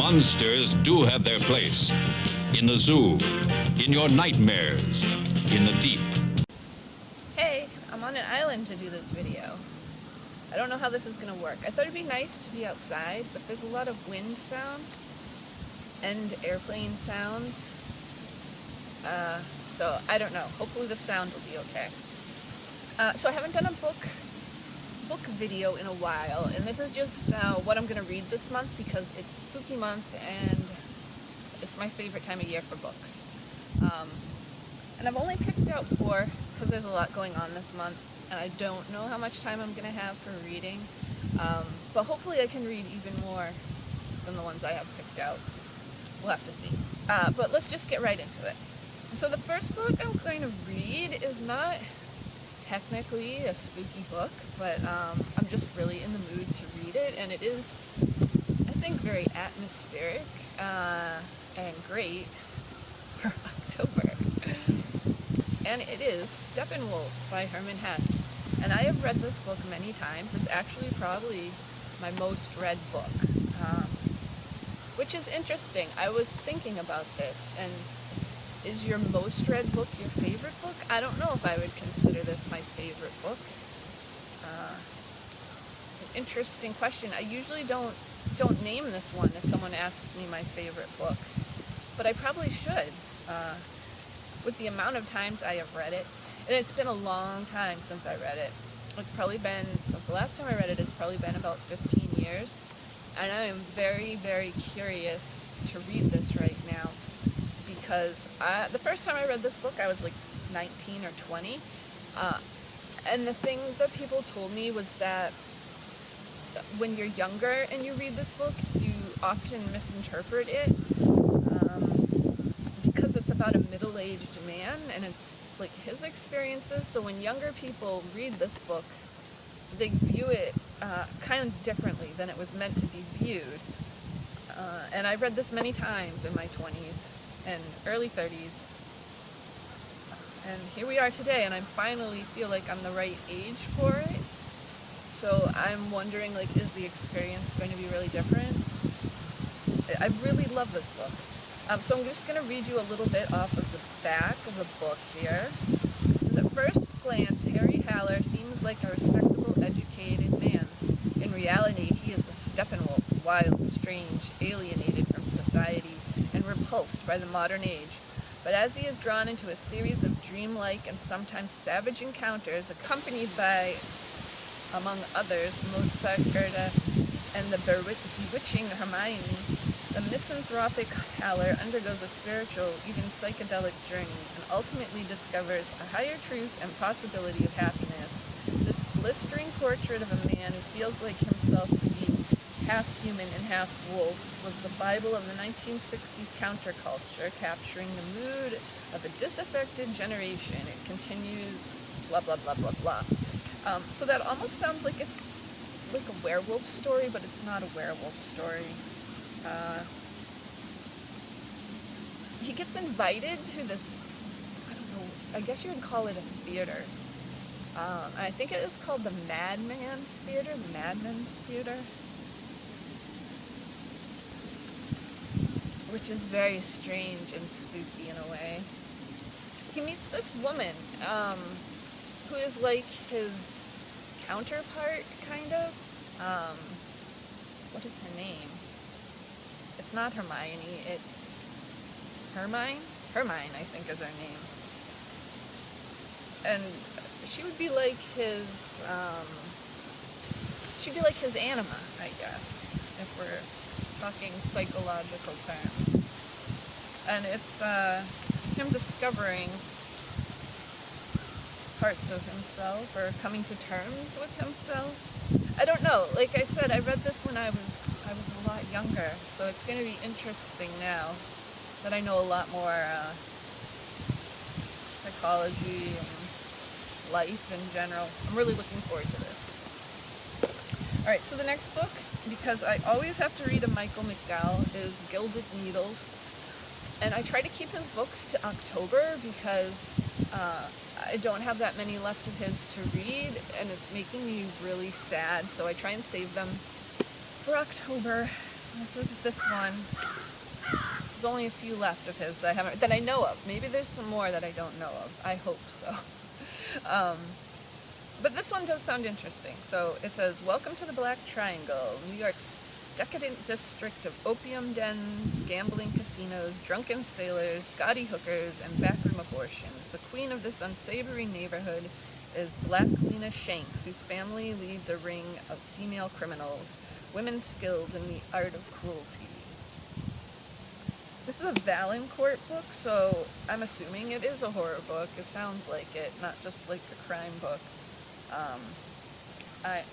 Monsters do have their place. In the zoo, in your nightmares, in the deep. Hey, I'm on an island to do this video. I don't know how this is going to work. I thought it'd be nice to be outside, but there's a lot of wind sounds and airplane sounds. So I don't know. Hopefully the sound will be okay. So I haven't done a book video in a while, and this is just what I'm going to read this month because it's spooky month and it's my favorite time of year for books. And I've only picked out 4 because there's a lot going on this month, and I don't know how much time I'm going to have for reading. But hopefully I can read even more than the ones I have picked out. We'll have to see. But let's just get right into it. So the first book I'm going to read is not technically a spooky book, but I'm just really in the mood to read it, and it is, I think, very atmospheric and great for October. And it is Steppenwolf by Hermann Hesse. And I have read this book many times. It's actually probably my most read book, which is interesting. I was thinking about this, and is your most read book your favorite book? I don't know if I would consider this my favorite book. It's an interesting question. I usually don't name this one if someone asks me my favorite book, but I probably should. With the amount of times I have read it, and it's been a long time since I read it. It's probably been, since the last time I read it, it's probably been about 15 years, and I am very, very curious to read this right now, because the first time I read this book I was like 19 or 20, and the thing that people told me was that when you're younger and you read this book, you often misinterpret it, because it's about a middle-aged man, and it's like his experiences. So when younger people read this book, they view it kind of differently than it was meant to be viewed. And I read this many times in my 20s and early 30s. And here we are today, and I finally feel like I'm the right age for it. So I'm wondering, like, is the experience going to be really different? I really love this book. So I'm just going to read you a little bit off of the back of the book here. It says, at first glance, Harry Haller seems like a respectable, educated man. In reality, he is the Steppenwolf, wild, strange, alienated from society, and repulsed by the modern age. But as he is drawn into a series of dreamlike and sometimes savage encounters, accompanied by, among others, Mozart, Goethe, and the bewitching Hermione, the misanthropic Haller undergoes a spiritual, even psychedelic journey, and ultimately discovers a higher truth and possibility of happiness. This blistering portrait of a man who feels like himself to be half human and half wolf was the Bible of the 1960s counterculture, capturing the mood of a disaffected generation. It continues, blah, blah, blah, blah, blah. So that almost sounds like it's like a werewolf story, but it's not a werewolf story. He gets invited to this, I don't know, I guess you would call it a theater. I think it is called the Madman's Theater, the Madman's Theater, which is very strange and spooky in a way. He meets this woman, who is like his counterpart, kind of. What is her name? It's not Hermione, it's Hermine? Hermine, I think, is her name. And she would be like his, she'd be like his anima, I guess, if we're talking psychological terms. And it's him discovering parts of himself, or coming to terms with himself. I don't know. Like I said, I read this when I was a lot younger, so it's going to be interesting now that I know a lot more psychology and life in general. I'm really looking forward to this. Alright, so the next book, because I always have to read a Michael McDowell, is Gilded Needles. And I try to keep his books to October because I don't have that many left of his to read, and it's making me really sad, so I try and save them for October. This is this one. There's only a few left of his that I know of. Maybe there's some more that I don't know of. I hope so. But this one does sound interesting. So it says, "Welcome to the Black Triangle, New York's decadent district of opium dens, gambling casinos, drunken sailors, gaudy hookers, and backroom abortions. The queen of this unsavory neighborhood is Black Lena Shanks, whose family leads a ring of female criminals, women skilled in the art of cruelty." This is a Valancourt book, so I'm assuming it is a horror book. It sounds like it, not just like a crime book.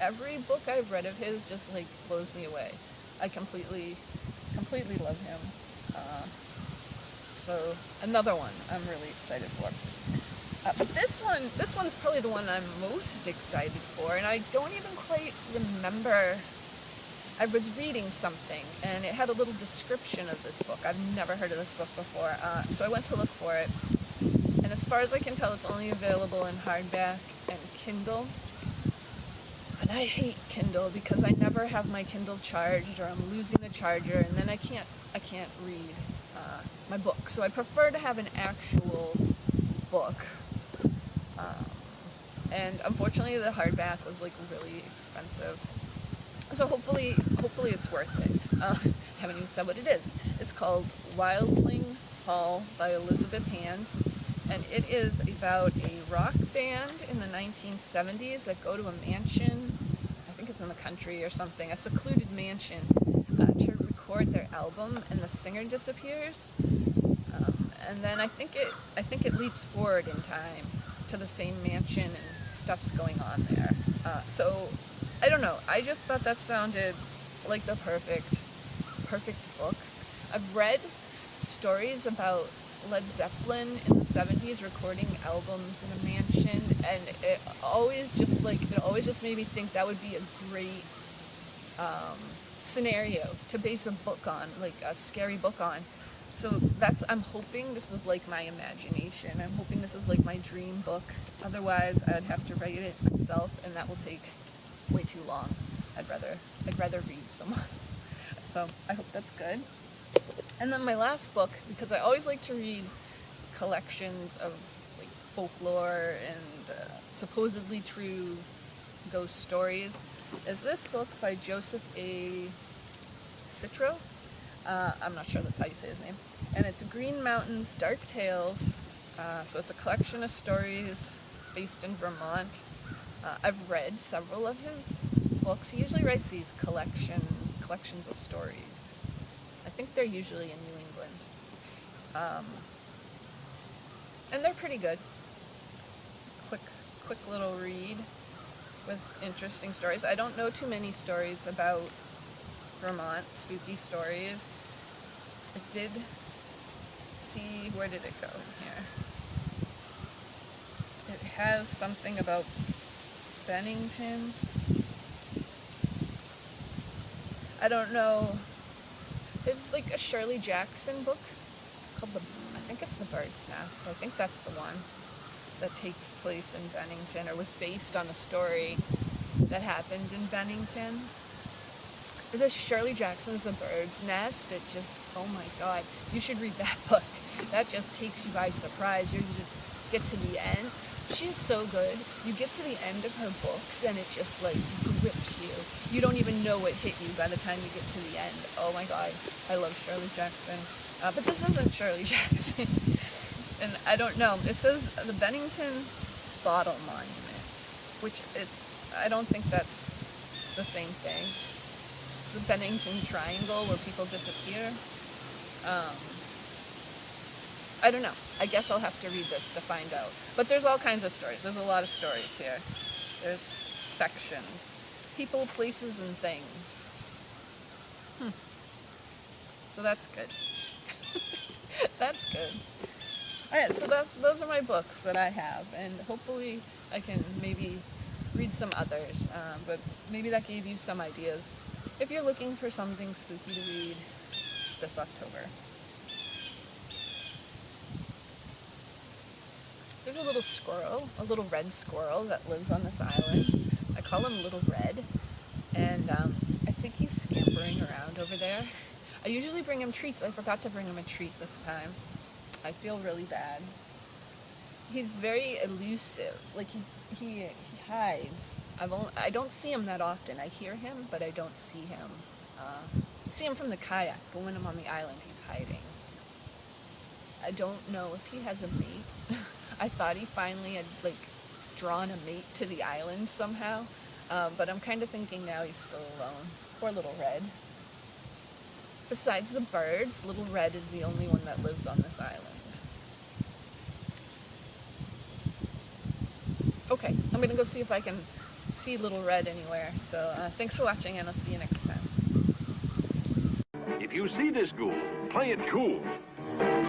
Every book I've read of his just like blows me away. I completely love him. So another one I'm really excited for. But this one's probably the one I'm most excited for, and I don't even quite remember. I was reading something, and it had a little description of this book. I've never heard of this book before, so I went to look for it. And as far as I can tell, it's only available in hardback and Kindle. And I hate Kindle because I never have my Kindle charged, or I'm losing the charger, and then I can't read my book. So I prefer to have an actual book. And unfortunately, the hardback was like really expensive. So hopefully it's worth it. I haven't even said what it is. It's called Wildling Hall by Elizabeth Hand, and it is about a rock band in the 1970s that go to a mansion, I think it's in the country or something, a secluded mansion, to record their album, and the singer disappears. And then I think it leaps forward in time to the same mansion, and stuff's going on there. So I don't know. I just thought that sounded like the perfect book. I've read stories about Led Zeppelin in the 70s recording albums in a mansion, and it always just made me think that would be a great scenario to base a book on, like a scary book on. So I'm hoping this is like my imagination. I'm hoping this is like my dream book. Otherwise, I'd have to write it myself, and that will take way too long. I'd rather read someone's. So I hope that's good. And then my last book, because I always like to read collections of like folklore and supposedly true ghost stories, is this book by Joseph A. Citro. I'm not sure that's how you say his name. And it's Green Mountains Dark Tales. So it's a collection of stories based in Vermont. I've read several of his books. He usually writes these collections of stories. I think they're usually in New England. And they're pretty good. Quick little read with interesting stories. I don't know too many stories about Vermont, spooky stories. I did see, where did it go here? It has something about Bennington. I don't know. There's like a Shirley Jackson book called I think it's The Bird's Nest. I think that's the one that takes place in Bennington, or was based on a story that happened in Bennington. This Shirley Jackson's The Bird's Nest. It just, oh my God, you should read that book. That just takes you by surprise. You just get to the end. She's so good. You get to the end of her books and it just like grips you. You don't even know what hit you by the time you get to the end. Oh my God, I love Shirley Jackson. But this isn't Shirley Jackson. And I don't know. It says the Bennington Bottle Monument, which I don't think that's the same thing. It's the Bennington Triangle where people disappear. I don't know. I guess I'll have to read this to find out. But there's all kinds of stories. There's a lot of stories here. There's sections. People, places, and things. So that's good. That's good. Alright, so those are my books that I have, and hopefully I can maybe read some others, but maybe that gave you some ideas if you're looking for something spooky to read this October. There's a little squirrel, a little red squirrel that lives on this island. I call him Little Red, and I think he's scampering scampering around over there. I usually bring him treats. I forgot to bring him a treat this time. I feel really bad. He's very elusive. Like he hides. I don't see him that often. I hear him, but I don't see him. I see him from the kayak, but when I'm on the island, he's hiding. I don't know if he has a mate. I thought he finally had drawn a mate to the island somehow, but I'm kind of thinking now he's still alone. Poor Little Red. Besides the birds, Little Red is the only one that lives on this island. Okay, I'm gonna go see if I can see Little Red anywhere. So thanks for watching, and I'll see you next time. If you see this ghoul, play it cool.